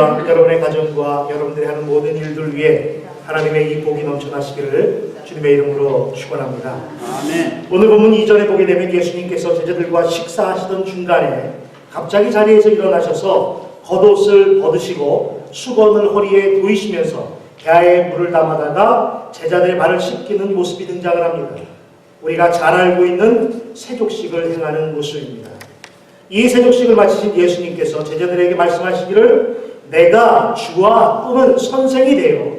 여러분의 가정과 여러분들이 하는 모든 일들 위해 하나님의 이 복이 넘쳐나시기를 주님의 이름으로 축원합니다. 아멘. 오늘 본문 2절에 보게 되면 예수님께서 제자들과 식사하시던 중간에 갑자기 자리에서 일어나셔서 겉옷을 벗으시고 수건을 허리에 두이시면서 배아에 물을 담아다가 제자들의 발을 씻기는 모습이 등장을 합니다. 우리가 잘 알고 있는 세족식을 행하는 모습입니다. 이 세족식을 마치신 예수님께서 제자들에게 말씀하시기를 내가 주와 또는 선생이 되어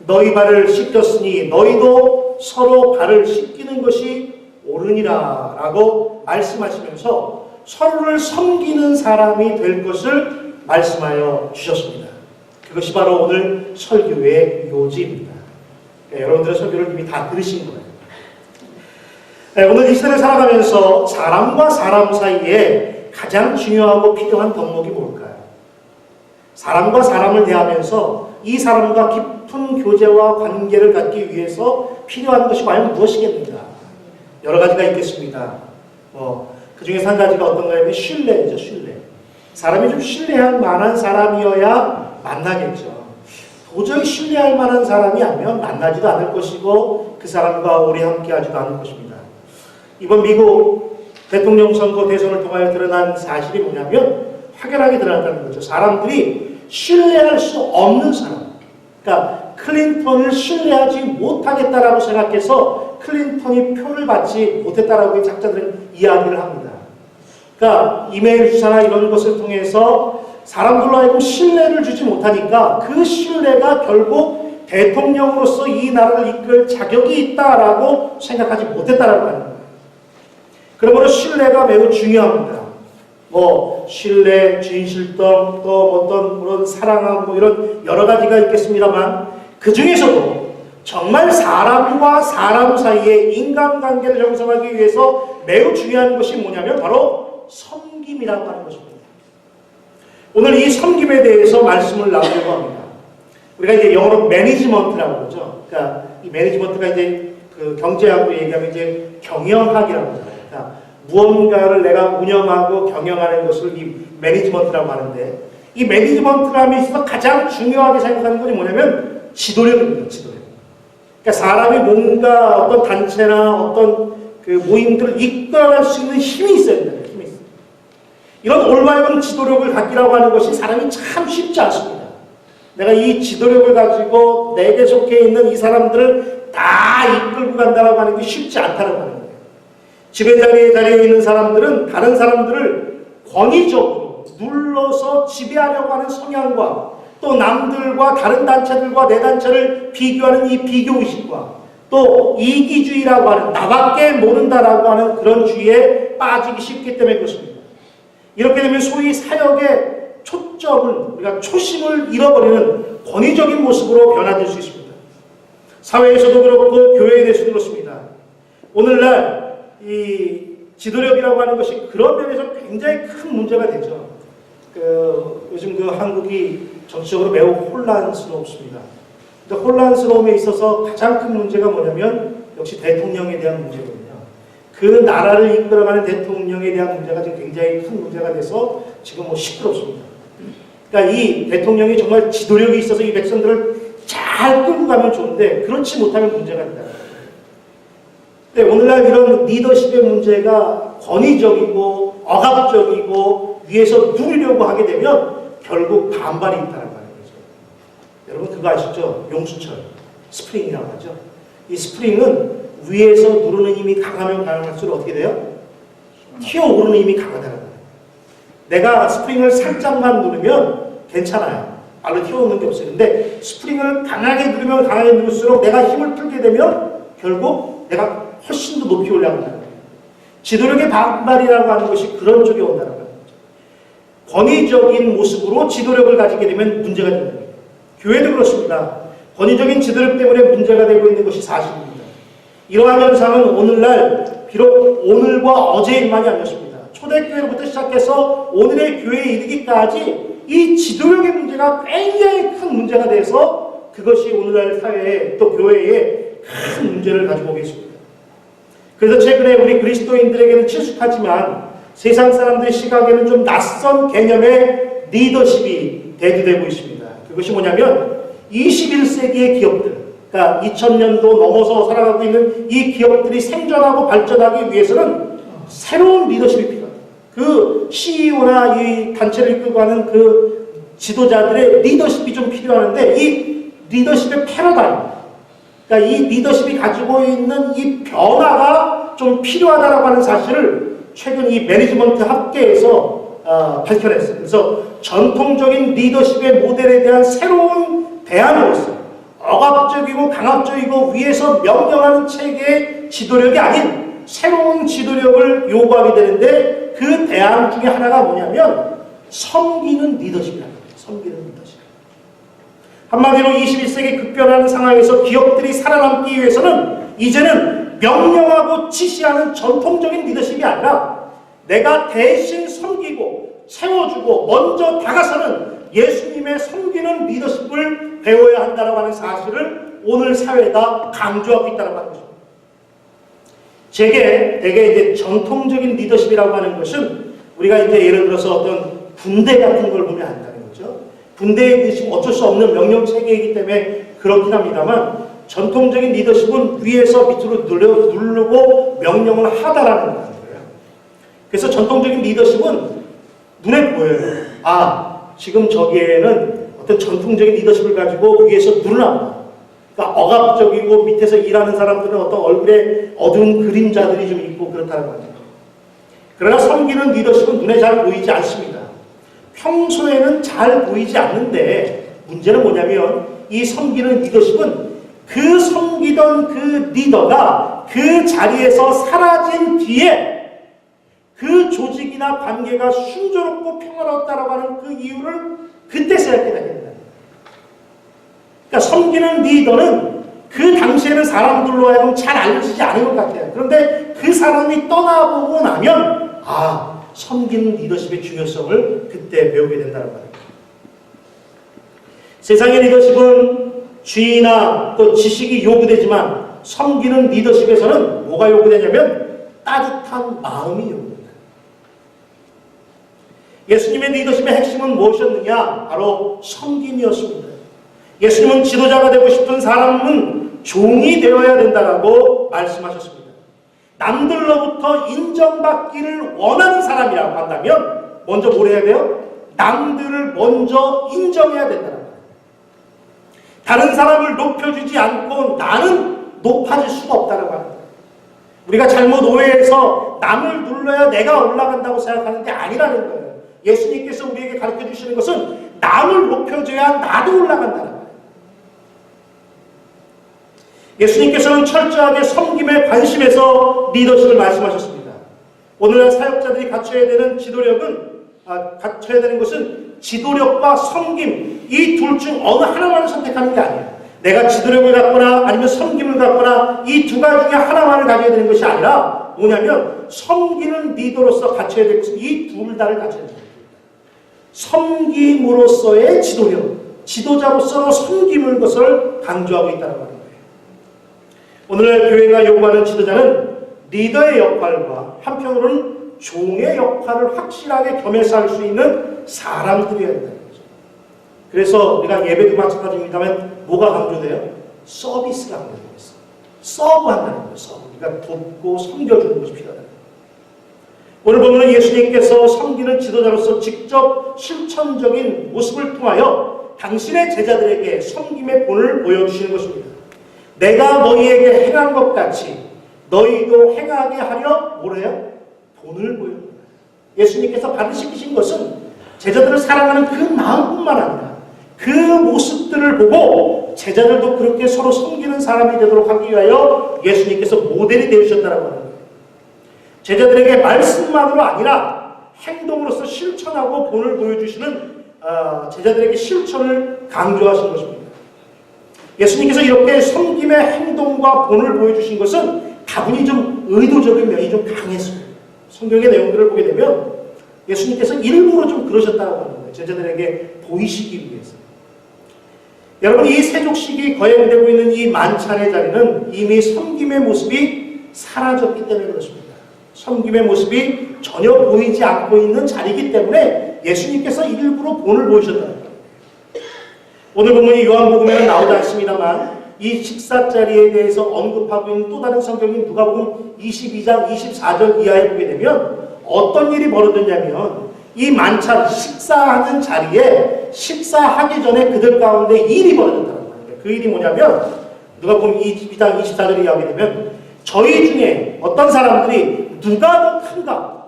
너희 발을 씻겼으니 너희도 서로 발을 씻기는 것이 옳으니라 라고 말씀하시면서 서로를 섬기는 사람이 될 것을 말씀하여 주셨습니다. 그것이 바로 오늘 설교의 요지입니다. 여러분들의 설교를 이미 다 들으신 거예요. 오늘 이 시대를 살아가면서 사람과 사람 사이에 가장 중요하고 필요한 덕목이 뭘까요? 사람과 사람을 대하면서 이 사람과 깊은 교제와 관계를 갖기 위해서 필요한 것이 과연 무엇이겠는가? 여러 가지가 있겠습니다. 그 중에서 한 가지가 어떤가 하면 신뢰죠, 신뢰. 사람이 좀 신뢰할 만한 사람이어야 만나겠죠. 도저히 신뢰할 만한 사람이 아니면 만나지도 않을 것이고 그 사람과 오래 함께 하지도 않을 것입니다. 이번 미국 대통령 선거 대선을 통하여 드러난 사실이 뭐냐면 확연하게 드러났다는 거죠. 사람들이 신뢰할 수 없는 사람. 그러니까 클린턴을 신뢰하지 못하겠다라고 생각해서 클린턴이 표를 받지 못했다라고 작자들은 이야기를 합니다. 그러니까 이메일 주사나 이런 것을 통해서 사람들로 하여금 신뢰를 주지 못하니까 그 신뢰가 결국 대통령으로서 이 나라를 이끌 자격이 있다라고 생각하지 못했다라고 하는 거예요. 그러므로 신뢰가 매우 중요합니다. 신뢰, 진실성, 또 어떤 그런 사랑함, 이런 여러 가지가 있겠습니다만 그 중에서도 정말 사람과 사람 사이의 인간관계를 형성하기 위해서 매우 중요한 것이 뭐냐면 바로 섬김이라고 하는 것입니다. 오늘 이 섬김에 대해서 말씀을 나누려고 합니다. 우리가 이제 영어로 매니지먼트라고 그러죠. 그러니까 이 매니지먼트가 이제 그 경제학으로 얘기하면 이제 경영학이라고 합니다. 그러니까 무언가를 내가 운영하고 경영하는 것을 이 매니지먼트라고 하는데 이 매니지먼트함에 있어서 가장 중요하게 생각하는 것이 뭐냐면 지도력입니다. 지도력. 그러니까 사람이 뭔가 어떤 단체나 어떤 그 모임들을 이끌어갈 수 있는 힘이 있어야 된다. 힘이 있어요. 이런 올바른 지도력을 갖기라고 하는 것이 사람이 참 쉽지 않습니다. 내가 이 지도력을 가지고 내게 속해 있는 이 사람들을 다 이끌고 간다고 하는 게 쉽지 않다는 하는 거예요. 지배자리에 있는 사람들은 다른 사람들을 권위적으로 눌러서 지배하려고 하는 성향과 또 남들과 다른 단체들과 내 단체를 비교하는 이 비교의식과 또 이기주의라고 하는 나밖에 모른다라고 하는 그런 주의에 빠지기 쉽기 때문에 그렇습니다. 이렇게 되면 소위 사역의 초점을 우리가 초심을 잃어버리는 권위적인 모습으로 변화될 수 있습니다. 사회에서도 그렇고 교회에 대해서도 그렇습니다. 오늘날 이 지도력이라고 하는 것이 그런 면에서 굉장히 큰 문제가 되죠. 요즘 한국이 정치적으로 매우 혼란스럽습니다. 근데 혼란스러움에 있어서 가장 큰 문제가 뭐냐면 역시 대통령에 대한 문제거든요. 그 나라를 이끌어가는 대통령에 대한 문제가 지금 굉장히 큰 문제가 돼서 지금 시끄럽습니다. 그러니까 이 대통령이 정말 지도력이 있어서 이 백성들을 잘 끌고 가면 좋은데 그렇지 못하면 문제가 있다. 오늘날 이런 리더십의 문제가 권위적이고 억압적이고 위에서 누리려고 하게 되면 결국 반발이 있다는 거죠. 여러분 그거 아시죠? 용수철, 스프링이라고 하죠. 이 스프링은 위에서 누르는 힘이 강하면 강할수록 어떻게 돼요? 튀어오르는 힘이 강하다는 거예요. 내가 스프링을 살짝만 누르면 괜찮아요. 발로 튀어오르는 게 없어요. 근데 스프링을 강하게 누르면 강하게 누를수록 내가 힘을 풀게 되면 결국 내가 훨씬 더 높이 올라간다는 거예요. 지도력의 반발이라고 하는 것이 그런 쪽에 온다는 거예요. 권위적인 모습으로 지도력을 가지게 되면 문제가 된다는 거예요. 교회도 그렇습니다. 권위적인 지도력 때문에 문제가 되고 있는 것이 사실입니다. 이러한 현상은 오늘날 비록 오늘과 어제의 일만이 아니었습니다. 초대교회로부터 시작해서 오늘의 교회에 이르기까지 이 지도력의 문제가 굉장히 큰 문제가 돼서 그것이 오늘날 사회에 또 교회에 큰 문제를 가지고 오겠습니다. 그래서 최근에 우리 그리스도인들에게는 친숙하지만 세상 사람들의 시각에는 좀 낯선 개념의 리더십이 대두되고 있습니다. 그것이 뭐냐면 21세기의 기업들, 그러니까 2000년도 넘어서 살아가고 있는 이 기업들이 생존하고 발전하기 위해서는 새로운 리더십이 필요합니다. 그 CEO나 이 단체를 이끌고 가는 그 지도자들의 리더십이 좀 필요하는데 이 리더십의 패러다임, 그러니까 이 리더십이 가지고 있는 이 변화가 좀 필요하다라고 하는 사실을 최근 이 매니지먼트 학계에서 밝혀냈어요. 그래서 전통적인 리더십의 모델에 대한 새로운 대안으로서 억압적이고 강압적이고 위에서 명령하는 체계의 지도력이 아닌 새로운 지도력을 요구하게 되는데 그 대안 중에 하나가 뭐냐면 섬기는 리더십이라는 거예요. 섬기는 리더십. 한마디로 21세기 급변하는 상황에서 기업들이 살아남기 위해서는 이제는 명령하고 지시하는 전통적인 리더십이 아니라 내가 대신 섬기고 채워주고 먼저 다가서는 예수님의 섬기는 리더십을 배워야 한다고 하는 사실을 오늘 사회가 강조하고 있다는 하는 것입니다. 제게 되게 이제 전통적인 리더십이라고 하는 것은 우리가 이제 예를 들어서 어떤 군대 같은 걸 보면 안다는 거죠. 군대의 리더십은 어쩔 수 없는 명령 체계이기 때문에 그렇긴 합니다만 전통적인 리더십은 위에서 밑으로 누르고 명령을 하다라는 거예요. 그래서 전통적인 리더십은 눈에 보여요. 지금 저기에는 어떤 전통적인 리더십을 가지고 위에서 누르나. 그러니까 억압적이고 밑에서 일하는 사람들은 어떤 얼굴에 어두운 그림자들이 좀 있고 그렇다는 거죠. 그러나 섬기는 리더십은 눈에 잘 보이지 않습니다. 평소에는 잘 보이지 않는데 문제는 뭐냐면 이 섬기는 리더십은 그 섬기던 그 리더가 그 자리에서 사라진 뒤에 그 조직이나 관계가 순조롭고 평화롭다라고 하는 그 이유를 그때서야 깨닫게 된다. 그러니까 섬기는 리더는 그 당시에는 사람들로 하여금 잘 알려지지 않은 것 같아요. 그런데 그 사람이 떠나보고 나면 섬기는 리더십의 중요성을 그때 배우게 된다는 거예요. 세상의 리더십은 지위나 또 지식이 요구되지만 섬기는 리더십에서는 뭐가 요구되냐면 따뜻한 마음이 요구됩니다. 예수님의 리더십의 핵심은 무엇이었느냐? 바로 섬김이었습니다. 예수님은 지도자가 되고 싶은 사람은 종이 되어야 된다라고 말씀하셨습니다. 남들로부터 인정받기를 원하는 사람이라고 한다면 먼저 뭘 해야 돼요? 남들을 먼저 인정해야 된다는 거예요. 다른 사람을 높여주지 않고 나는 높아질 수가 없다는 거예요. 우리가 잘못 오해해서 남을 눌러야 내가 올라간다고 생각하는 게 아니라는 거예요. 예수님께서 우리에게 가르쳐 주시는 것은 남을 높여줘야 나도 올라간다는 거예요. 예수님께서는 철저하게 섬김에 관심해서 리더십을 말씀하셨습니다. 오늘날 사역자들이 갖춰야 되는 갖춰야 되는 것은 지도력과 섬김, 이 둘 중 어느 하나만을 선택하는 게 아니에요. 내가 지도력을 갖거나 아니면 섬김을 갖거나 이 두 가지 중에 하나만을 가져야 되는 것이 아니라 뭐냐면 섬기는 리더로서 갖춰야 될 것은 이 둘 다를 갖춰야 됩니다. 섬김으로서의 지도력, 지도자로서 섬김을 것을 강조하고 있다는 거예요. 오늘날 교회가 요구하는 지도자는 리더의 역할과 한편으로는 종의 역할을 확실하게 겸해서 할 수 있는 사람들이어야 된다는 거죠. 그래서 우리가 예배도 마찬가지입니다만 뭐가 강조돼요? 서비스가 강조되고 있어요. 서브한다는 거예요. 서브. 그러니까 돕고 섬겨주는 것이 필요하다. 오늘 보면 예수님께서 섬기는 지도자로서 직접 실천적인 모습을 통하여 당신의 제자들에게 섬김의 본을 보여주시는 것입니다. 내가 너희에게 행한 것 같이 너희도 행하게 하려 뭐래요? 본을 보여줍니다. 예수님께서 반드시 것은 제자들을 사랑하는 그 마음뿐만 아니라 그 모습들을 보고 제자들도 그렇게 서로 섬기는 사람이 되도록 하기 위하여 예수님께서 모델이 되셨다라고 하는 거예요. 제자들에게 말씀만으로 아니라 행동으로서 실천하고 본을 보여주시는 제자들에게 실천을 강조하신 것입니다. 예수님께서 이렇게 섬김의 행동과 본을 보여주신 것은 다분히 좀 의도적인 면이 좀 강했습니다. 성경의 내용들을 보게 되면 예수님께서 일부러 좀 그러셨다고 하는 거예요. 제자들에게 보이시기 위해서. 여러분, 이 세족식이 거행되고 있는 이 만찬의 자리는 이미 섬김의 모습이 사라졌기 때문에 그렇습니다. 섬김의 모습이 전혀 보이지 않고 있는 자리이기 때문에 예수님께서 일부러 본을 보여주셨다는 거예요. 오늘 본문이 요한복음에는 나오지 않습니다만 이 식사 자리에 대해서 언급하고 있는 또 다른 성경인 누가복음 22장 24절 이하에 보게 되면 어떤 일이 벌어졌냐면 이 만찬 식사하는 자리에 식사하기 전에 그들 가운데 일이 벌어졌다는 거예요. 그 일이 뭐냐면 누가복음 22장 24절에 이야기하게 되면 저희 중에 어떤 사람들이 누가 더 큰가?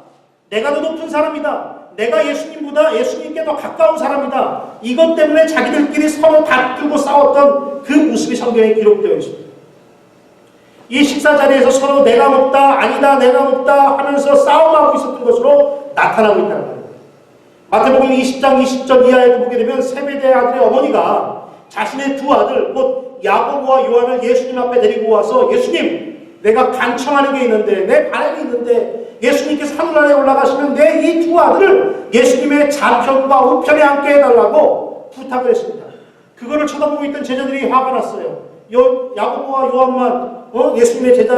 내가 더 높은 사람이다. 내가 예수님께 더 가까운 사람이다. 이것 때문에 자기들끼리 서로 다투고 싸웠던 그 모습이 성경에 기록되어 있습니다. 이 식사 자리에서 서로 내가 먹다, 아니다, 내가 먹다 하면서 싸움하고 있었던 것으로 나타나고 있다는 거예요. 마태복음 20장 20절 이하에도 보게 되면 세베대의 아들의 어머니가 자신의 두 아들, 곧 야고보와 요한을 예수님 앞에 데리고 와서 예수님, 내가 간청하는 게 있는데, 내 바람이 있는데 예수님께서 하늘나라에 올라가시면 내 이 두 아들을 예수님의 좌편과 우편에 앉게 해달라고 부탁을 했습니다. 그거를 쳐다보고 있던 제자들이 화가 났어요. 야고보와 요한만 예수님의 제자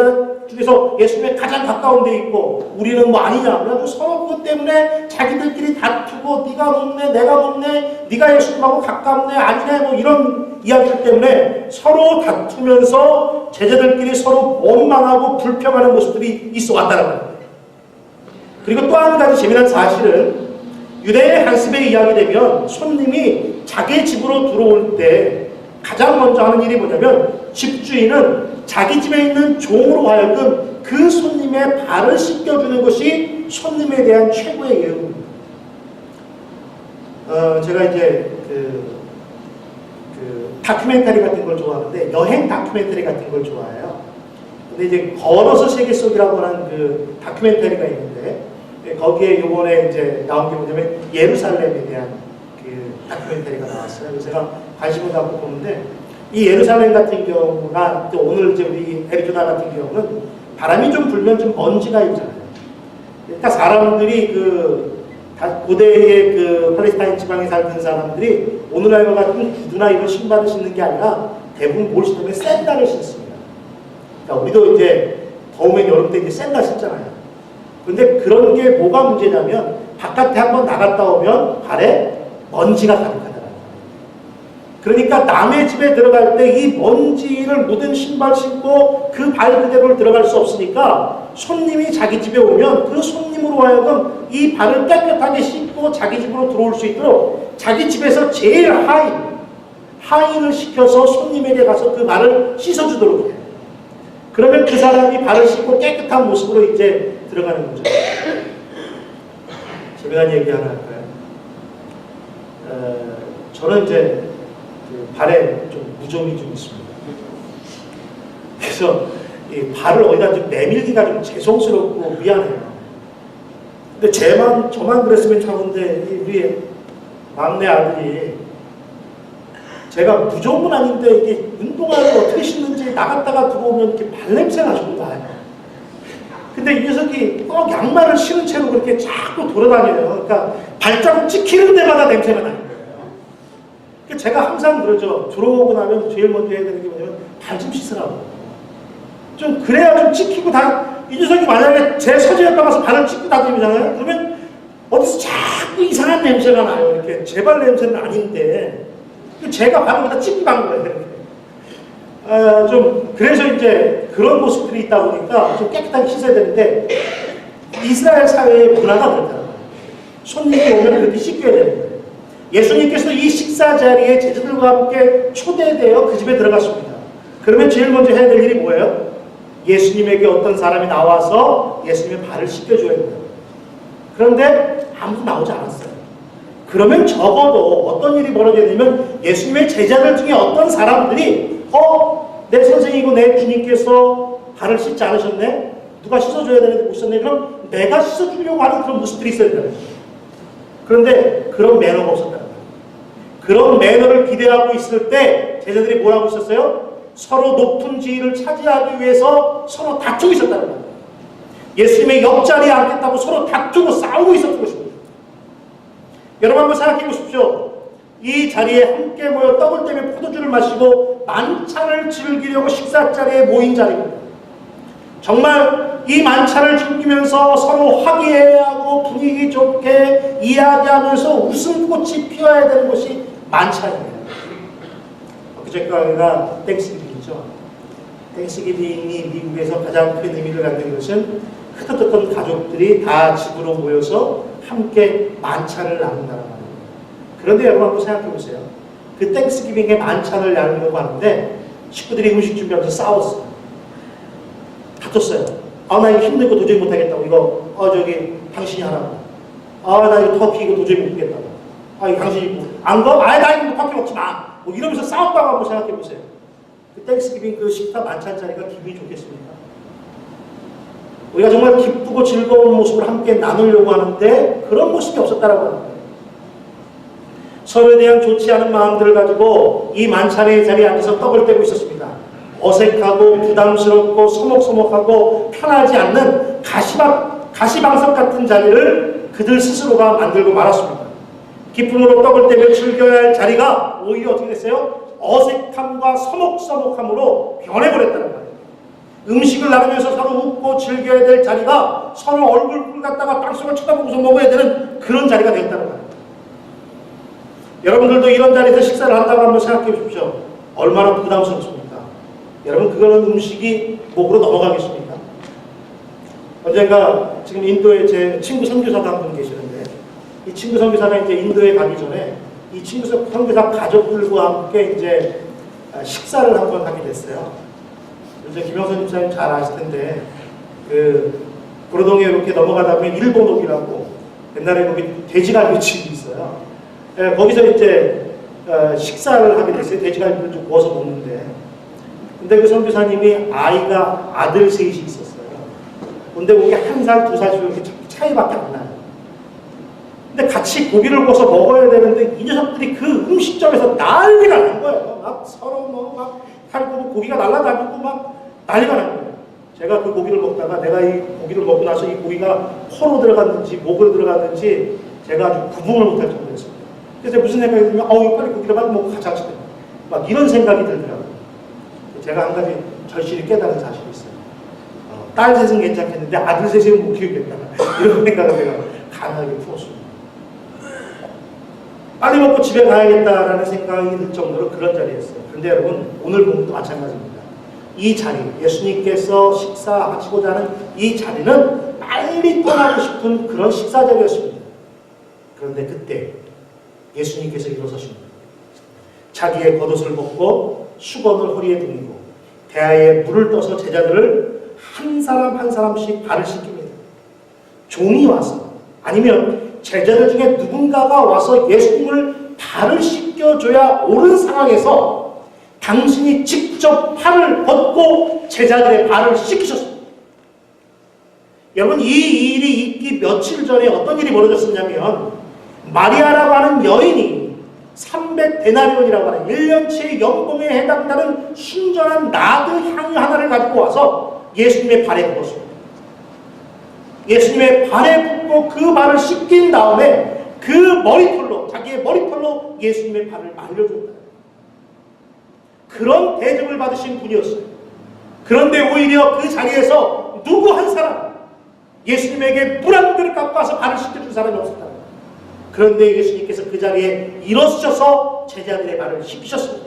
중에서 예수님의 가장 가까운 데 있고 우리는 뭐 아니냐. 그래서 서로 그것 때문에 자기들끼리 다투고 네가 높네 내가 높네 네가 예수님하고 가깝네 아니네 뭐 이런 이야기들 때문에 서로 다투면서 제자들끼리 서로 원망하고 불평하는 모습들이 있어 왔다는 거예요. 그리고 또 한 가지 재미난 사실은 유대의 한습에 이야기되면 손님이 자기 집으로 들어올 때 가장 먼저 하는 일이 뭐냐면 집주인은 자기 집에 있는 종으로 하여금 그 손님의 발을 씻겨주는 것이 손님에 대한 최고의 예우입니다. 제가 이제 그 다큐멘터리 같은 걸 좋아하는데 여행 다큐멘터리 같은 걸 좋아해요. 근데 이제 걸어서 세계 속이라고 하는 그 다큐멘터리가 있는데 거기에 요번에 이제 나온 게 뭐냐면 예루살렘에 대한 그 다큐멘터리가 나왔어요. 그래서 제가 관심을 갖고 보는데 이 예루살렘 같은 경우나 또 오늘 이제 우리 애리조나 같은 경우는 바람이 좀 불면 좀 먼지가 있잖아요. 그러니까 사람들이 고대의 그 팔레스타인 지방에 살던 사람들이 오늘날과 같은 구두나 이런 신발을 신는 게 아니라 대부분 뭘 신냐면 샌들을 신습니다. 그러니까 우리도 이제 더우면 여름 때 이제 샌들 신잖아요. 근데 그런 게 뭐가 문제냐면 바깥에 한번 나갔다 오면 발에 먼지가 가득하더라고요. 그러니까 남의 집에 들어갈 때 이 먼지를 묻은 신발 신고 그 발 그대로 들어갈 수 없으니까 손님이 자기 집에 오면 그 손님으로 하여금 이 발을 깨끗하게 씻고 자기 집으로 들어올 수 있도록 자기 집에서 제일 하인을 시켜서 손님에게 가서 그 발을 씻어주도록 해요. 그러면 그 사람이 발을 씻고 깨끗한 모습으로 이제 들어가는 거죠. 재미난 얘기 하나 할까요? 저는 이제 발에 좀 무좀이 좀 있습니다. 그래서 이 발을 어디다 좀 내밀기가 좀 죄송스럽고 미안해요. 근데 저만 그랬으면 좋은데 우리 막내 아들이 제가 무좀은 아닌데 이게 운동화를 어떻게 신는지 나갔다가 들어오면 이렇게 발냄새가 좀 나요. 근데 이 녀석이 꼭 양말을 신은 채로 그렇게 자꾸 돌아다녀요. 그러니까 발자국 찍히는 데마다 냄새가 나요. 제가 항상 그러죠. 들어오고 나면 제일 먼저 해야 되는 게 뭐냐면 발 좀 씻으라고. 좀 그래야 좀 찍히고 이 녀석이 만약에 제 서재에 가서 발을 찍고 다니잖아요. 그러면 어디서 자꾸 이상한 냄새가 나요. 이렇게 제 발 냄새는 아닌데 제가 발을 갖다 찍고 간 거예요. 좀 그래서 이제 그런 모습들이 있다 보니까 좀 깨끗하게 씻어야 되는데 이스라엘 사회의 문화가 그렇더라고요. 손님이 오면 그렇게 씻겨야 되는 거예요. 예수님께서 이 식사 자리에 제자들과 함께 초대되어 그 집에 들어갔습니다. 그러면 제일 먼저 해야 될 일이 뭐예요? 예수님에게 어떤 사람이 나와서 예수님의 발을 씻겨줘야 돼요. 그런데 아무도 나오지 않았어요. 그러면 적어도 어떤 일이 벌어져야 되냐면 예수님의 제자들 중에 어떤 사람들이 내 선생이고 내 주님께서 발을 씻지 않으셨네? 누가 씻어줘야 되는데 못 씻었네? 그럼 내가 씻어주려고 하는 그런 모습들이 있어야 된다는 거예요. 그런데 그런 매너가 없었다는 거예요. 그런 매너를 기대하고 있을 때 제자들이 뭐라고 있었어요? 서로 높은 지위를 차지하기 위해서 서로 다투고 있었다는 거예요. 예수님의 옆자리에 앉겠다고 서로 다투고 싸우고 있었던 것입니다. 여러분 한번 생각해 보십시오. 이 자리에 함께 모여 떡을 떼며 포도주를 마시고 만찬을 즐기려고 식사 자리에 모인 자리입니다. 정말 이 만찬을 즐기면서 서로 화기애애하고 분위기 좋게 이야기하면서 웃음꽃이 피어야 되는 것이 만찬이에요. 그저께가 땡스기빙이죠. 땡스기빙이 미국에서 가장 큰 의미를 갖는 것은 흩어졌던 가족들이 다 집으로 모여서 함께 만찬을 나눈다는 말이에요. 그런데 여러분 한번 생각해 보세요. 그 땡스기빙에 만찬을 나누려고 하는데 식구들이 음식 준비하면서 싸웠어요. 다퉜어요. 나 이거 힘들고 도저히 못하겠다고. 이거 저기 당신이 하라고. 나 이거 터키 이거 도저히 못 먹겠다고. 이거 당신이 안 거? 나 이거 터키 먹지 마. 뭐 이러면서 싸웠다고 한번 생각해 보세요. 그 땡스기빙 그 식탁 만찬 자리가 기분이 좋겠습니까? 우리가 정말 기쁘고 즐거운 모습을 함께 나누려고 하는데 그런 모습이 없었다라고 하는 거예요. 서로에 대한 좋지 않은 마음들을 가지고 이 만찬의 자리에 앉아서 떡을 떼고 있었습니다. 어색하고 부담스럽고 서먹서먹하고 편하지 않는 가시방석 같은 자리를 그들 스스로가 만들고 말았습니다. 기쁨으로 떡을 떼며 즐겨야 할 자리가 오히려 어떻게 됐어요? 어색함과 서먹서먹함으로 변해버렸다는 거예요. 음식을 나누면서 서로 웃고 즐겨야 될 자리가 서로 얼굴 갖다가 땅속을 쳐다보고서 먹어야 되는 그런 자리가 되었다는 거예요. 여러분들도 이런 자리에서 식사를 한다고 한번 생각해 보십시오. 얼마나 부담스럽습니까? 여러분 그거는 음식이 목으로 넘어가겠습니까? 언젠가 지금 인도에 제 친구 선교사가 한 분 계시는데 이 친구 선교사가 이제 인도에 가기 전에 이 친구 선교사 가족들과 함께 이제 식사를 한번 하게 됐어요. 요즘 김영선 집사님 잘 아실 텐데 그 구로동에 이렇게 넘어가다 보면 일본옥이라고 옛날에 거기 돼지갈비 집이 있어요. 거기서 이제 식사를 하게 됐어요. 돼지갈비를 좀 구워서 먹는데 근데 그 선교사님이 아들 셋이 있었어요. 근데 그게 1살, 2살 이렇게 차이밖에 안 나요. 근데 같이 고기를 구워서 먹어야 되는데 이 녀석들이 그 음식점에서 난리가 난 거예요. 막 서로 막 팔고 고기가 날아다니고 막 난리가 난 거예요. 제가 그 고기를 먹다가 내가 이 고기를 먹고 나서 이 고기가 코로 들어갔는지 목으로 들어갔는지 제가 아주 구분을 못할 정도였습니다. 그래서 무슨 생각이 들면 이거 빨리 고기를 빨리 먹고 가자 막 이런 생각이 들더라고요. 제가 한 가지 절실히 깨달은 사실이 있어요. 딸 셋은 괜찮겠는데 아들 셋은 못 키우겠다. 이런 생각을 제가 강하게 풀었습니다. 빨리 먹고 집에 가야겠다라는 생각이 들 정도로 그런 자리였어요. 그런데 여러분 오늘 본문도 마찬가지입니다. 이 자리, 예수님께서 식사하시고자 하는 이 자리는 빨리 떠나고 싶은 그런 식사 자리였습니다. 그런데 그때 예수님께서 일어서십니다. 자기의 겉옷을 벗고 수건을 허리에 두르고 대야에 물을 떠서 제자들을 한 사람 한 사람씩 발을 씻깁니다. 종이 와서 아니면 제자들 중에 누군가가 와서 예수님을 발을 씻겨줘야 옳은 상황에서 당신이 직접 팔을 벗고 제자들의 발을 씻기셨습니다. 여러분 이 일이 있기 며칠 전에 어떤 일이 벌어졌었냐면 마리아라고 하는 여인이 300데나리온이라고 하는 1년치의 연봉에 해당되는 순전한 나드 향유 하나를 가지고 와서 예수님의 발에 부었습니다. 예수님의 발에 붓고 그 발을 씻긴 다음에 그 머리털로 자기의 머리털로 예수님의 발을 말려줬다. 그런 대접을 받으신 분이었어요. 그런데 오히려 그 자리에서 누구 한 사람 예수님에게 물 한 그릇 갖고 와서 발을 씻겨준 사람이 없었다. 그런데 예수님께서 그 자리에 일어서셔서 제자들의 발을 씻기셨습니다.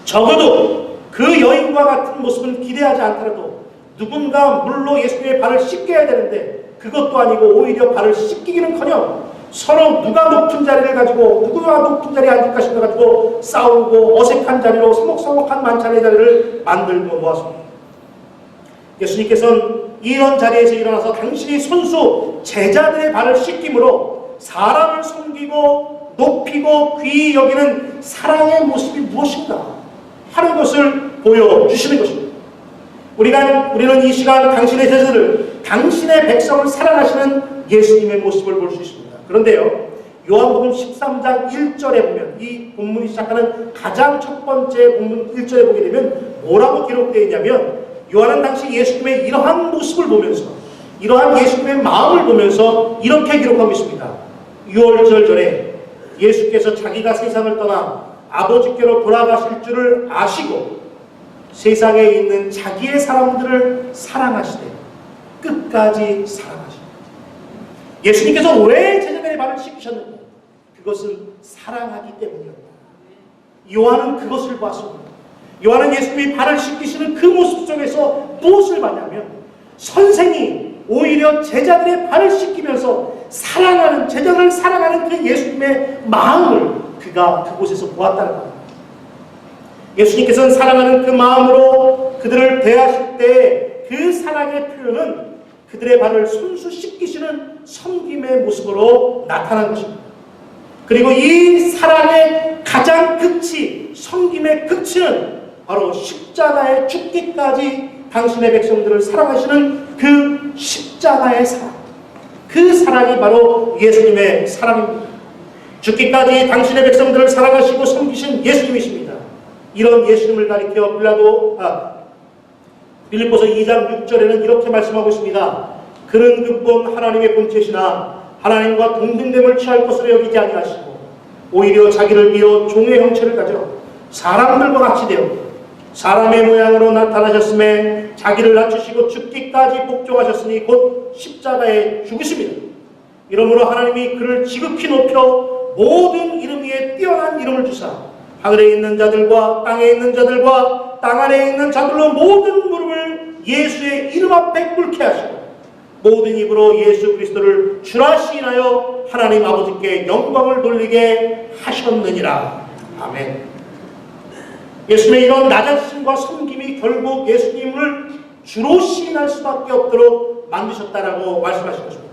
적어도 그 여인과 같은 모습을 기대하지 않더라도 누군가 물로 예수님의 발을 씻겨야 되는데 그것도 아니고 오히려 발을 씻기기는커녕 서로 누가 높은 자리를 가지고 누구가 높은 자리에 앉을 것인가 가지고 싸우고 어색한 자리로 서먹서먹한 만찬의 자리를 만들고 모았습니다. 예수님께서는 이런 자리에서 일어나서 당신이 손수 제자들의 발을 씻김으로 사람을 섬기고 높이고 귀히 여기는 사랑의 모습이 무엇인가 하는 것을 보여주시는 것입니다. 우리는 이 시간 당신의 제자들을 당신의 백성을 사랑하시는 예수님의 모습을 볼 수 있습니다. 그런데요 요한복음 13장 1절에 보면 이 본문이 시작하는 가장 첫 번째 본문 1절에 보게 되면 뭐라고 기록되어 있냐면 요한은 당시 예수님의 이러한 모습을 보면서 이러한 예수님의 마음을 보면서 이렇게 기록하고 있습니다. 6월절 전에 예수께서 자기가 세상을 떠나 아버지께로 돌아가실 줄을 아시고 세상에 있는 자기의 사람들을 사랑하시되 끝까지 사랑하시고 예수님께서 왜 제자들의 발을 씻기셨는가? 그것은 사랑하기 때문이었다. 요한은 그것을 봤습니다. 요한은 예수님이 발을 씻기시는 그 모습 속에서 무엇을 봤냐면 선생이 오히려 제자들의 발을 씻기면서 사랑하는, 제자들을 사랑하는 그 예수님의 마음을 그가 그곳에서 보았다는 겁니다. 예수님께서는 사랑하는 그 마음으로 그들을 대하실 때 그 사랑의 표현은 그들의 발을 손수 씻기시는 섬김의 모습으로 나타난 것입니다. 그리고 이 사랑의 가장 극치, 섬김의 극치는 바로 십자가에 죽기까지 당신의 백성들을 사랑하시는 그 십자가의 사랑. 그 사랑이 바로 예수님의 사랑입니다. 죽기까지 당신의 백성들을 사랑하시고 섬기신 예수님이십니다. 이런 예수님을 가리켜 빌립보서 2장 6절에는 이렇게 말씀하고 있습니다. 그는 근본 하나님의 본체시나 하나님과 동등됨을 취할 것으로 여기지 아니하시고 오히려 자기를 비워 종의 형체를 가져 사람들과 같이 되어 사람의 모양으로 나타나셨음에 자기를 낮추시고 죽기까지 복종하셨으니 곧 십자가에 죽으십니다. 이러므로 하나님이 그를 지극히 높여 모든 이름 위에 뛰어난 이름을 주사 하늘에 있는 자들과 땅에 있는 자들과 땅 아래에 있는 자들로 모든 무릎을 예수의 이름 앞에 꿇게 하시고 모든 입으로 예수 그리스도를 주라 시인하여 하나님 아버지께 영광을 돌리게 하셨느니라. 아멘. 예수님의 이런 낮아지심과 섬김이 결국 예수님을 주로 시인할 수밖에 없도록 만드셨다라고 말씀하신 것입니다.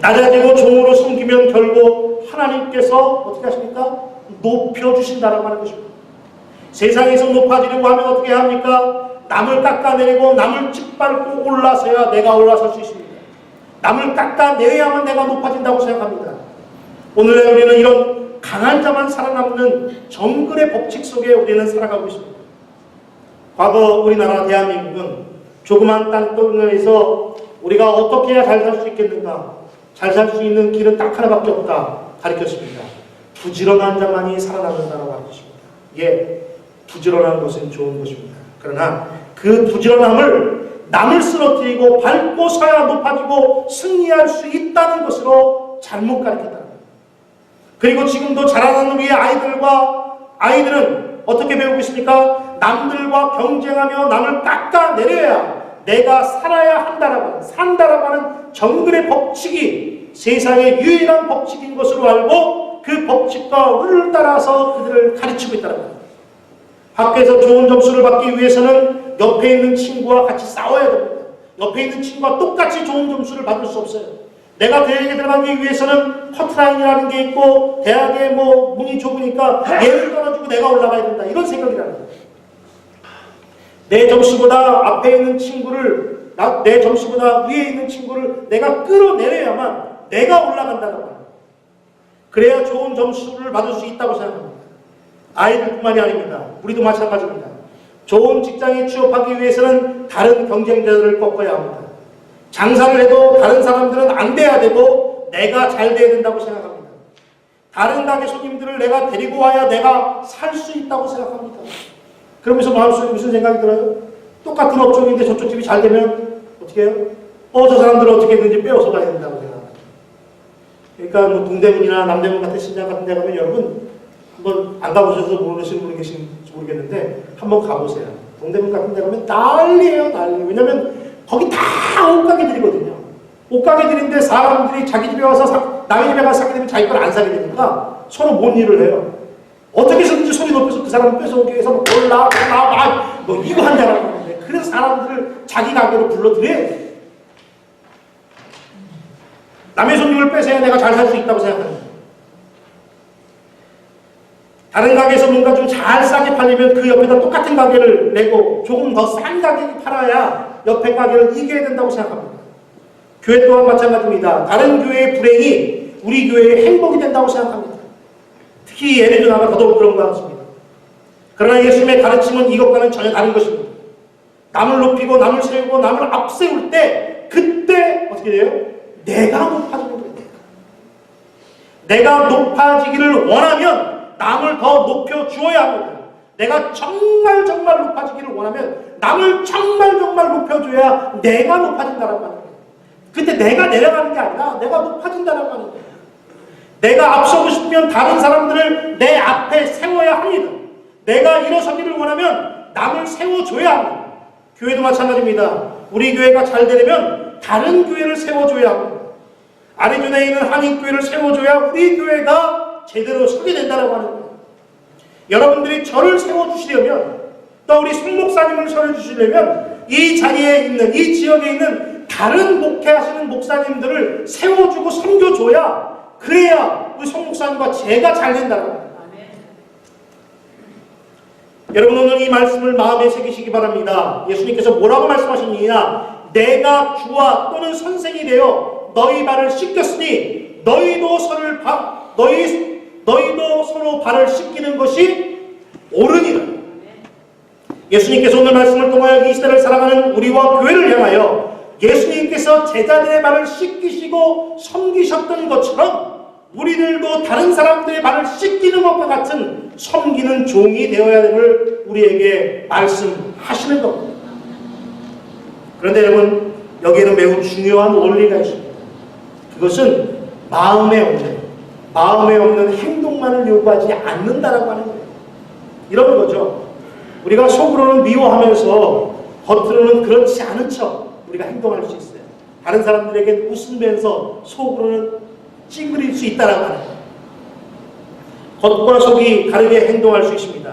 낮아지고 종으로 섬기면 결국 하나님께서 어떻게 하십니까? 높여주신다라고 하는 것입니다. 세상에서 높아지려고 하면 어떻게 합니까? 남을 깎아내리고 남을 짓밟고 올라서야 내가 올라설 수 있습니다. 남을 깎아내려야만 내가 높아진다고 생각합니다. 오늘날 우리는 이런 강한 자만 살아남는 정글의 법칙 속에 우리는 살아가고 있습니다. 과거 우리나라 대한민국은 조그만 땅덩어리에서 우리가 어떻게 해야 잘 살 수 있겠는가? 잘 살 수 있는 길은 딱 하나밖에 없다 가르쳤습니다. 부지런한 자만이 살아남는다라고 하는 것입니다. 예, 부지런한 것은 좋은 것입니다. 그러나 그 부지런함을 남을 쓰러뜨리고 밟고 서야 높아지고 승리할 수 있다는 것으로 잘못 가르쳤다는 거예요. 그리고 지금도 자라나는 우리의 아이들은 어떻게 배우고 있습니까? 남들과 경쟁하며 남을 깎아내려야 내가 살아야 산다라고 하는 정글의 법칙이 세상의 유일한 법칙인 것으로 알고 그 법칙과 룰을 따라서 그들을 가르치고 있다는 거예요. 학교에서 좋은 점수를 받기 위해서는 옆에 있는 친구와 같이 싸워야 됩니다. 옆에 있는 친구와 똑같이 좋은 점수를 받을 수 없어요. 내가 대학에 들어가기 위해서는 커트라인이라는 게 있고 대학에 문이 좁으니까 얘를 떨어지고 내가 올라가야 된다. 이런 생각이라는 거예요. 내 점수보다 앞에 있는 친구를, 내 점수보다 위에 있는 친구를 내가 끌어내려야만 내가 올라간다는 거예요. 그래야 좋은 점수를 받을 수 있다고 생각합니다. 아이들뿐만이 아닙니다. 우리도 마찬가지입니다. 좋은 직장에 취업하기 위해서는 다른 경쟁자들을 꺾어야 합니다. 장사를 해도 다른 사람들은 안 돼야 되고 내가 잘 돼야 된다고 생각합니다. 다른 가게 손님들을 내가 데리고 와야 내가 살 수 있다고 생각합니다. 그러면서 마음속에 무슨 생각이 들어요? 똑같은 업종인데 저쪽 집이 잘 되면 어떻게 해요? 저 사람들은 어떻게 했는지 빼앗아 가야 된다고 생각합니다. 그러니까 동대문이나 남대문 같은 시장 같은 데 가면 여러분 한번 안 가보셔서 모르시는 분이 계신지 모르겠는데 한번 가보세요. 동대문 같은 데 가면 난리예요, 난리. 왜냐면 거기 다 옷가게들이거든요. 옷가게들인데 사람들이 자기 집에 와서 남의 집에 가서 사게 되면 자기 걸 안 사게 되니까 서로 뭔 일을 해요. 어떻게 해서든지 소리 높여서 그 사람을 뺏어오기 위해서 올라 이거 한다라고 하는데 그래서 사람들을 자기 가게로 불러들여야 돼. 남의 손님을 뺏어야 내가 잘 살 수 있다고 생각합니다. 다른 가게에서 뭔가 좀 잘 싸게 팔리면 그 옆에다 똑같은 가게를 내고 조금 더 싼 가격이 팔아야 옆에 가게를 이겨야 된다고 생각합니다. 교회 또한 마찬가지입니다. 다른 교회의 불행이 우리 교회의 행복이 된다고 생각합니다. 특히 예배조나가 더더욱 그런 것 같습니다. 그러나 예수님의 가르침은 이것과는 전혀 다른 것입니다. 남을 높이고 남을 세우고 남을 앞세울 때 그때 어떻게 돼요? 내가 높아지는 거예요. 내가 높아지기를 원하면 남을 더 높여주어야 합니다. 내가 정말 높아지기를 원하면 남을 정말 높여줘야 내가 높아진다는 거예요. 근데 내가 내려가는 게 아니라 내가 높아진다는 거예요. 내가 앞서고 싶으면 다른 사람들을 내 앞에 세워 내가 일어서기를 원하면 남을 세워줘야 합니다. 교회도 마찬가지입니다. 우리 교회가 잘 되려면 다른 교회를 세워줘야 합니다. 아리조나에 있는 한인교회를 세워줘야 우리 교회가 제대로 서게 된다고 하는 거예요. 여러분들이 저를 세워주시려면, 또 우리 송목사님을 세워주시려면 이 자리에 있는, 이 지역에 있는 다른 목회하시는 목사님들을 세워주고 섬겨줘야, 그래야 우리 송목사님과 제가 잘 된다고 합니다. 여러분, 오늘 이 말씀을 마음에 새기시기 바랍니다. 예수님께서 뭐라고 말씀하셨느냐? 내가 주와 또는 선생이 되어 너희 발을 씻겼으니 너희도 서로 발을 씻기는 것이 옳으니라. 예수님께서 오늘 말씀을 통하여 이 시대를 살아가는 우리와 교회를 향하여 예수님께서 제자들의 발을 씻기시고 섬기셨던 것처럼 우리들도 다른 사람들의 발을 씻기는 것과 같은 섬기는 종이 되어야 됨을 우리에게 말씀하시는 겁니다. 그런데 여러분, 여기에는 매우 중요한 원리가 있습니다. 그것은 마음에 없는 행동만을 요구하지 않는다라고 하는 거예요. 이런 거죠. 우리가 속으로는 미워하면서 겉으로는 그렇지 않은 척 우리가 행동할 수 있어요. 다른 사람들에게 웃으면서 속으로는 찡그릴 수 있다라고 하는 거예요. 겉과 속이 다르게 행동할 수 있습니다.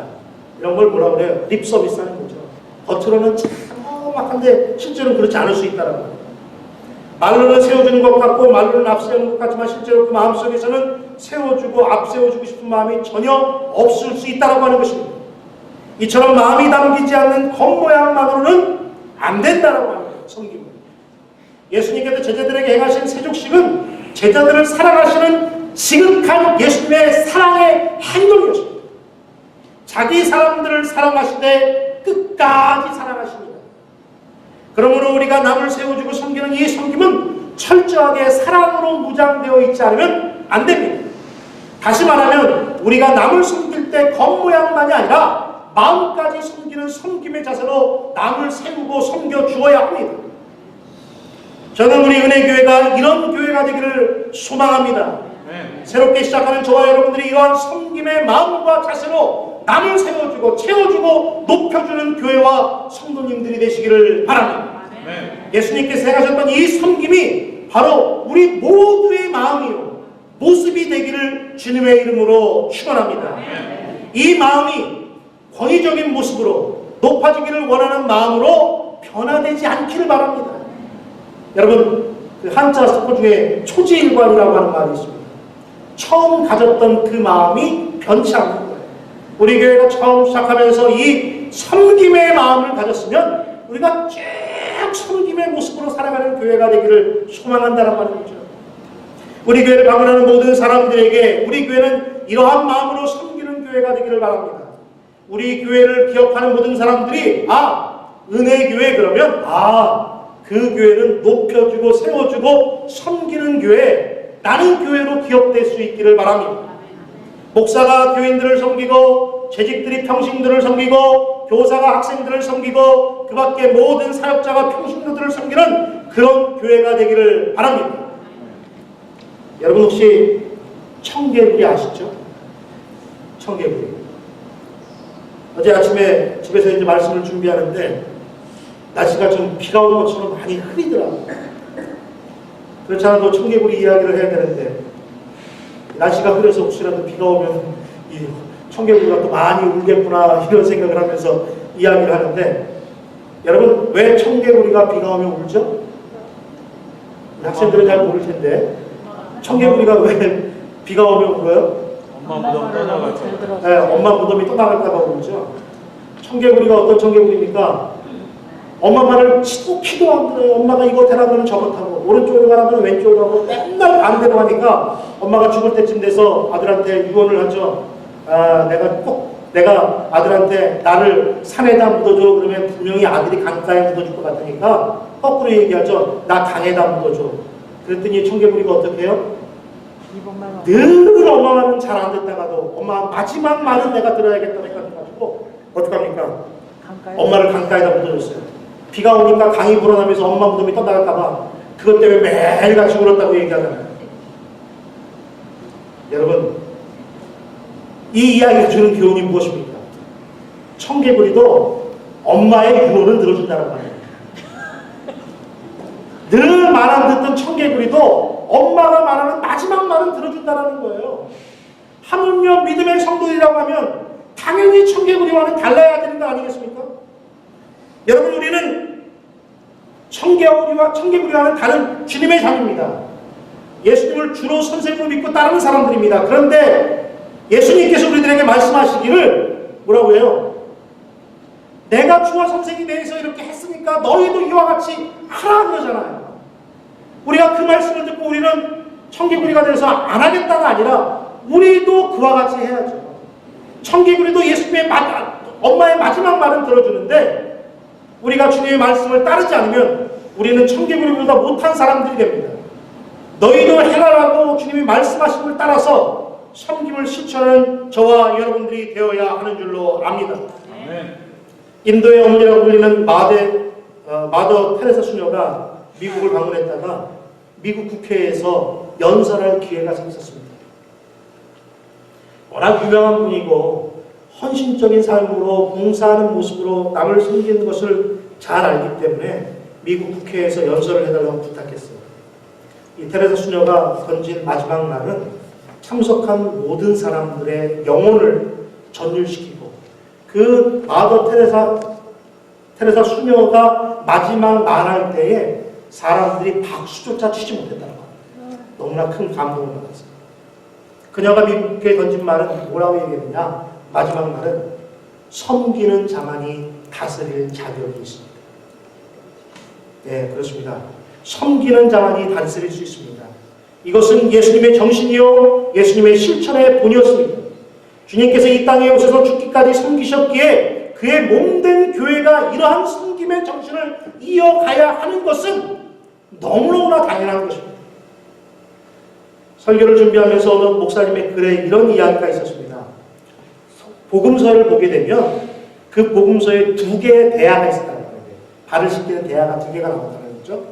이런 걸 뭐라 그래요? 립 서비스 하는 거죠. 겉으로는 참 막한데 실제로는 그렇지 않을 수 있다라고 합니다. 말로는 세워주는 것 같고 말로는 앞세우는 것 같지만 실제로 그 마음속에서는 세워주고 앞세워주고 싶은 마음이 전혀 없을 수 있다라고 하는 것입니다. 이처럼 마음이 담기지 않는 겉모양만으로는 안 된다라고 하는 거예요. 섬김은. 예수님께서 제자들에게 행하신 세족식은 제자들을 사랑하시는 지극한 예수님의 사랑의 행동이었습니다. 자기 사람들을 사랑하시되 끝까지 사랑하십니다. 그러므로 우리가 남을 세워주고 섬기는 이 섬김은 철저하게 사랑으로 무장되어 있지 않으면 안 됩니다. 다시 말하면 우리가 남을 섬길 때 겉모양만이 아니라 마음까지 섬기는 섬김의 자세로 남을 세우고 섬겨주어야 합니다. 저는 우리 은혜교회가 이런 교회가 되기를 소망합니다. 새롭게 시작하는 저와 여러분들이 이러한 섬김의 마음과 자세로 남을 세워주고 채워주고 높여주는 교회와 성도님들이 되시기를 바랍니다. 예수님께서 행하셨던 이 섬김이 바로 우리 모두의 마음이요 모습이 되기를 주님의 이름으로 축원합니다. 이 마음이 권위적인 모습으로 높아지기를 원하는 마음으로 변화되지 않기를 바랍니다. 여러분, 그 한자 석고 중에 초지일관이라고 하는 말이 있습니다. 처음 가졌던 그 마음이 변치 않는 거예요. 우리 교회가 처음 시작하면서 이 섬김의 마음을 가졌으면 우리가 쭉 섬김의 모습으로 살아가는 교회가 되기를 소망한다는 말이죠. 우리 교회를 방문하는 모든 사람들에게 우리 교회는 이러한 마음으로 섬기는 교회가 되기를 바랍니다. 우리 교회를 기억하는 모든 사람들이 은혜교회 그러면 그 교회는 높여주고 세워주고 섬기는 교회, 나는 교회로 기억될 수 있기를 바랍니다. 목사가 교인들을 섬기고 재직들이 평신도를 섬기고 교사가 학생들을 섬기고 그 밖에 모든 사역자가 평신도들을 섬기는 그런 교회가 되기를 바랍니다. 여러분 혹시 청개구리 아시죠? 청개구리. 어제 아침에 집에서 이제 말씀을 준비하는데 날씨가 좀 비가 오는 것처럼 많이 흐리더라고요. 그렇지 않아도 청개구리 이야기를 해야 되는데 날씨가 흐려서 혹시라도 비가 오면 이 청개구리가 또 많이 울겠구나 이런 생각을 하면서 이야기를 하는데, 여러분 왜 청개구리가 비가 오면 울죠? 학생들은 잘 모를 텐데 청개구리가 왜 비가 오면 울어요? 엄마 무덤 떠나갈까? 네, 엄마 무덤이 떠나갈까봐 울죠. 청개구리가 어떤 청개구리입니까? 엄마 말을 키도 안 들어요. 엄마가 이거 되라면 저거 타고 오른쪽으로 가라면 왼쪽으로 가고 맨날 반대로 하니까 엄마가 죽을 때쯤 돼서 아들한테 유언을 하죠. 내가 아들한테 나를 산에다 묻어줘. 그러면 분명히 아들이 강가에 묻어줄 것 같으니까 거꾸로 얘기하죠. 나 강에다 묻어줘. 그랬더니 청개구리가 어떻게 해요? 늘 엄마 말은 잘 안 듣다가도 엄마 마지막 말은 내가 들어야겠다 생각해가지고 어떡합니까? 엄마를 강가에다 묻어줬어요. 비가 오니까 강이 불어나면서 엄마 무덤이 떠나갈까봐 그것 때문에 매일같이 울었다고 얘기하잖아요. 여러분, 이 이야기가 주는 교훈이 무엇입니까? 청개구리도 엄마의 유언을 들어준다는 거예요. 늘 말 안 듣던 청개구리도 엄마가 말하는 마지막 말은 들어준다는 거예요. 하물며 믿음의 성도들이라고 하면 당연히 청개구리와는 달라야 되는 거 아니겠습니까? 여러분, 우리는 청개구리와는 다른 주님의 자녀입니다. 예수님을 주로 선생으로 믿고 따르는 사람들입니다. 그런데 예수님께서 우리들에게 말씀하시기를 뭐라고 해요? 내가 주와 선생이 대해서 이렇게 했으니까 너희도 이와 같이 하라 그러잖아요. 우리가 그 말씀을 듣고 우리는 청개구리가 돼서 안 하겠다가 아니라 우리도 그와 같이 해야죠. 청개구리도 예수님의 엄마의 마지막 말은 들어주는데 우리가 주님의 말씀을 따르지 않으면 우리는 청개구리보다 못한 사람들이 됩니다. 너희도 해라라고 주님이 말씀하신 걸 따라서 섬김을 실천하는 저와 여러분들이 되어야 하는 줄로 압니다. 인도의 어머니라고 불리는 마더 테레사 수녀가 미국을 방문했다가 미국 국회에서 연설할 기회가 생겼습니다. 워낙 유명한 분이고 헌신적인 삶으로 봉사하는 모습으로 남을 섬기는 것을 잘 알기 때문에 미국 국회에서 연설을 해달라고 부탁했어요. 이 테레사 수녀가 던진 마지막 말은 참석한 모든 사람들의 영혼을 전율시키고 그 마더 테레사 수녀가 마지막 말할 때에 사람들이 박수조차 치지 못했다는 거예요. 너무나 큰 감동을 받았어요. 그녀가 미국에 던진 말은 뭐라고 얘기했느냐? 마지막 말은 섬기는 자만이 다스릴 자격이 있습니다. 네, 그렇습니다. 섬기는 자만이 다스릴 수 있습니다. 이것은 예수님의 정신이요 예수님의 실천의 본이었습니다. 주님께서 이 땅에 오셔서 죽기까지 섬기셨기에 그의 몸된 교회가 이러한 섬김의 정신을 이어가야 하는 것은 너무너무나 당연한 것입니다. 설교를 준비하면서 어느 목사님의 글에 이런 이야기가 있었습니다. 복음서를 보게 되면 그 복음서에 두 개의 대화가 있었다는 거예요. 발을 씻기는 대화가 두 개가 나온다는 거죠.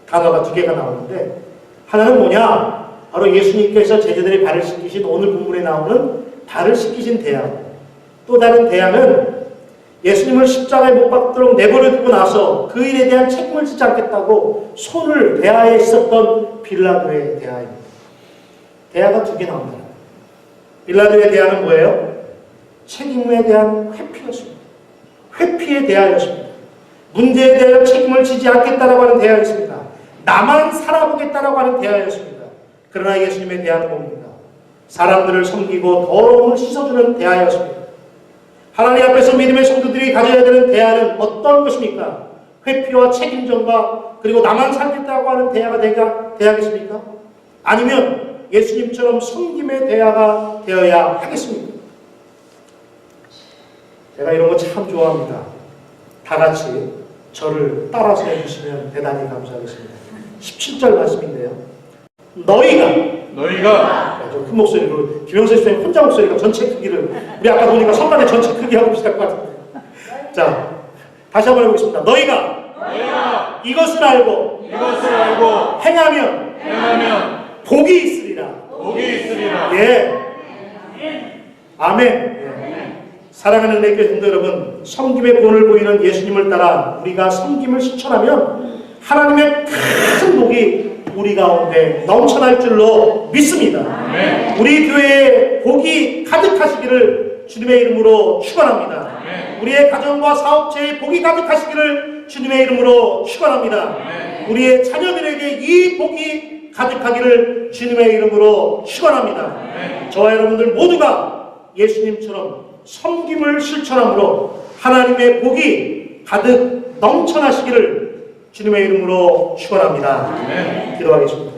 단어가 두 개가 나오는데 하나는 뭐냐? 바로 예수님께서 제자들의 발을 씻기신 오늘 본문에 나오는 발을 씻기신 대화. 또 다른 대화는 예수님을 십자가에 못 박도록 내버려두고 나서 그 일에 대한 책임을 지지 않겠다고 손을 대하에 씻었던 빌라도의 대화입니다. 대화가 두 개 나옵니다. 빌라도의 대화는 뭐예요? 책임에 대한 회피였습니다. 회피의 대화였습니다. 문제에 대하여 책임을 지지 않겠다라고 하는 대화였습니다. 나만 살아보겠다라고 하는 대화였습니다. 그러나 예수님의 대화는 뭡니까? 사람들을 섬기고 더러움을 씻어주는 대화였습니다. 하나님 앞에서 믿음의 성도들이 가져야 되는 대화는 어떤 것입니까? 회피와 책임전과 그리고 나만 살겠다고 하는 대화가 되야겠습니까? 아니면 예수님처럼 섬김의 대화가 되어야 하겠습니까? 제가 이런 거 참 좋아합니다. 다 같이 저를 따라서 해주시면 대단히 감사하겠습니다. 17절 말씀인데요. 너희가 좀 큰 목소리로 김영선 집사님 혼자 목소리가 전체 크기를 우리 아까 보니까 선반의 전체 크기 하고 비슷할 것 같은데. 자, 다시 한번 해보겠습니다. 너희가 이것을 알고 행하면 복이 있으리라. 예. 아멘. 예. 사랑하는 내 교회 성도 여러분, 섬김의 본을 보이는 예수님을 따라 우리가 섬김을 실천하면 하나님의 큰 복이 우리 가운데 넘쳐날 줄로 믿습니다. 아멘. 우리 교회에 복이 가득하시기를 주님의 이름으로 축원합니다. 아멘. 우리의 가정과 사업체에 복이 가득하시기를 주님의 이름으로 축원합니다. 아멘. 우리의 자녀들에게 이 복이 가득하기를 주님의 이름으로 축원합니다. 아멘. 저와 여러분들 모두가 예수님처럼 섬김을 실천함으로 하나님의 복이 가득 넘쳐나시기를 주님의 이름으로 축원합니다. 기도하겠습니다.